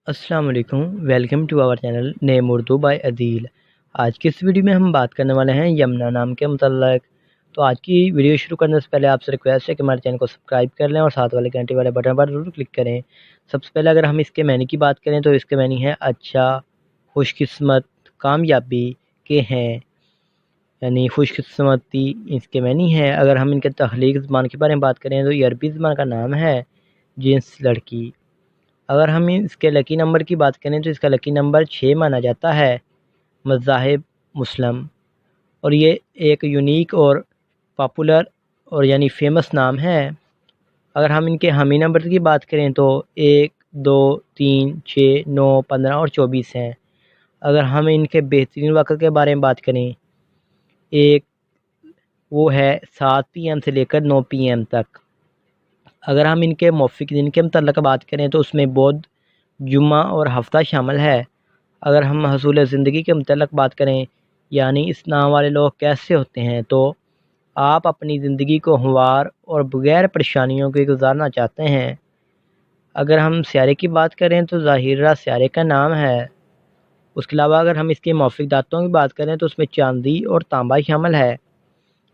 السلام علیکم، welcome to our channel name Urdu by Adeel. آج کی اس ویڈیو میں ہم بات کرنے والے ہیں یمنا نام کے متعلق۔ تو آج کی ویڈیو شروع کرنے سے پہلے آپ سے ریکویسٹ ہے کہ ہمارے چینل کو سبسکرائب کر لیں اور ساتھ والے گھنٹے والے بٹن پر ضرور کلک کریں۔ سب سے پہلے اگر ہم اس کے معنی کی بات کریں تو اس کے معنی ہے اچھا، خوش قسمت، کامیابی کے ہیں، یعنی خوش قسمتی اس کے معنی ہے۔ اگر ہم ان کے تخلیق زبان کے بارے میں بات کریں تو یہ عربی زبان کا نام ہے، جنس لڑکی۔ اگر ہم اس کے لکی نمبر کی بات کریں تو اس کا لکی نمبر 6 مانا جاتا ہے، مذاہب مسلم، اور یہ ایک یونیک اور پاپولر اور یعنی فیمس نام ہے۔ اگر ہم ان کے حامی نمبر کی بات کریں تو 1 2 3 6 9 15 اور 24 ہیں۔ اگر ہم ان کے بہترین وقت کے بارے میں بات کریں، ایک وہ ہے 7 PM سے لے کر 9 PM تک۔ اگر ہم ان کے موافق دن کے متعلق بات کریں تو اس میں بدھ، جمعہ اور ہفتہ شامل ہے۔ اگر ہم حصول زندگی کے متعلق بات کریں، یعنی اس نام والے لوگ کیسے ہوتے ہیں، تو آپ اپنی زندگی کو ہموار اور بغیر پریشانیوں کے گزارنا چاہتے ہیں۔ اگر ہم سیارے کی بات کریں تو ظاہرہ سیارے کا نام ہے۔ اس کے علاوہ اگر ہم اس کے موافق دھاتوں کی بات کریں تو اس میں چاندی اور تانبا شامل ہے۔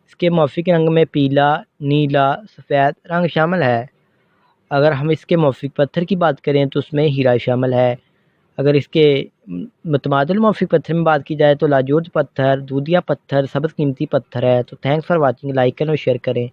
اس کے موافق رنگ میں پیلا، نیلا، سفید رنگ شامل ہے۔ اگر ہم اس کے موافق پتھر کی بات کریں تو اس میں ہیرا شامل ہے۔ اگر اس کے متبادل موافق پتھر میں بات کی جائے تو لاجورد پتھر، دودھیا پتھر، سبز قیمتی پتھر ہے۔ تو تھینکس فار واچنگ، لائک کریں اور شیئر کریں۔